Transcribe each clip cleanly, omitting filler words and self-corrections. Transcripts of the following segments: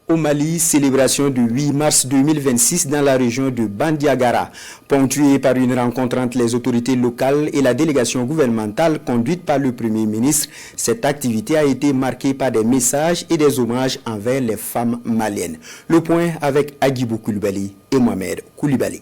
Au Mali, célébration du 8 mars 2026 dans la région de Bandiagara, ponctuée par une rencontre entre les autorités locales et la délégation gouvernementale conduite par le Premier ministre. Cette activité a été marquée par des messages et des hommages envers les femmes maliennes. Le point avec Agibou Koulibaly et Mohamed Koulibaly.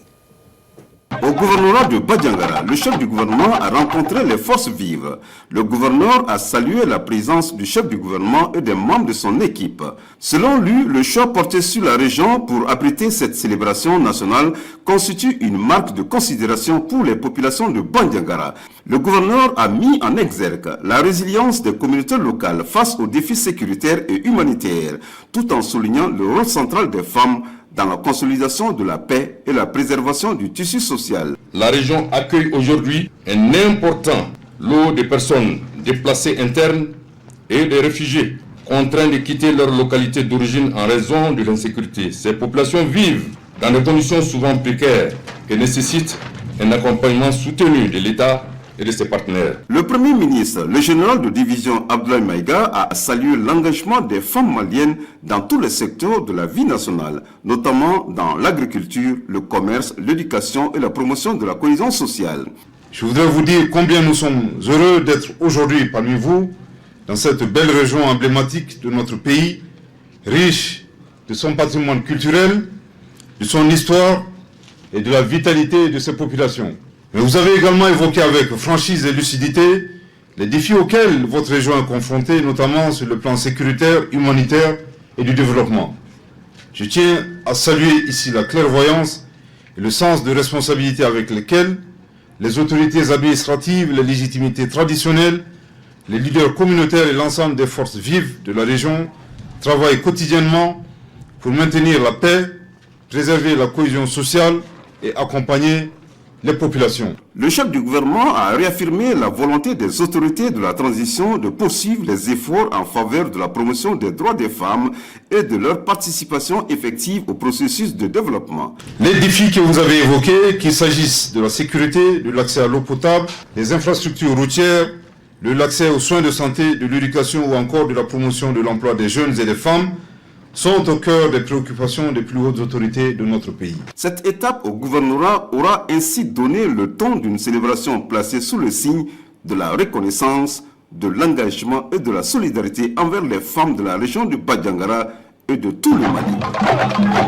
Au gouvernorat de Bandiagara, le chef du gouvernement a rencontré les forces vives. Le gouverneur a salué la présence du chef du gouvernement et des membres de son équipe. Selon lui, le choix porté sur la région pour abriter cette célébration nationale constitue une marque de considération pour les populations de Bandiagara. Le gouverneur a mis en exergue la résilience des communautés locales face aux défis sécuritaires et humanitaires, tout en soulignant le rôle central des femmes dans la consolidation de la paix et la préservation du tissu social. La région accueille aujourd'hui un important lot de personnes déplacées internes et des réfugiés contraints de quitter leur localité d'origine en raison de l'insécurité. Ces populations vivent dans des conditions souvent précaires qui nécessitent un accompagnement soutenu de l'État et de ses partenaires. Le Premier ministre, le général de division Abdoulaye Maïga, a salué l'engagement des femmes maliennes dans tous les secteurs de la vie nationale, notamment dans l'agriculture, le commerce, l'éducation et la promotion de la cohésion sociale. Je voudrais vous dire combien nous sommes heureux d'être aujourd'hui parmi vous, dans cette belle région emblématique de notre pays, riche de son patrimoine culturel, de son histoire et de la vitalité de ses populations. Mais vous avez également évoqué avec franchise et lucidité les défis auxquels votre région est confrontée, notamment sur le plan sécuritaire, humanitaire et du développement. Je tiens à saluer ici la clairvoyance et le sens de responsabilité avec lesquels les autorités administratives, les légitimités traditionnelles, les leaders communautaires et l'ensemble des forces vives de la région travaillent quotidiennement pour maintenir la paix, préserver la cohésion sociale et accompagner les populations. Le chef du gouvernement a réaffirmé la volonté des autorités de la transition de poursuivre les efforts en faveur de la promotion des droits des femmes et de leur participation effective au processus de développement. Les défis que vous avez évoqués, qu'il s'agisse de la sécurité, de l'accès à l'eau potable, des infrastructures routières, de l'accès aux soins de santé, de l'éducation ou encore de la promotion de l'emploi des jeunes et des femmes, sont au cœur des préoccupations des plus hautes autorités de notre pays. Cette étape au gouvernorat aura ainsi donné le ton d'une célébration placée sous le signe de la reconnaissance, de l'engagement et de la solidarité envers les femmes de la région du Bandiagara et de tout le Mali.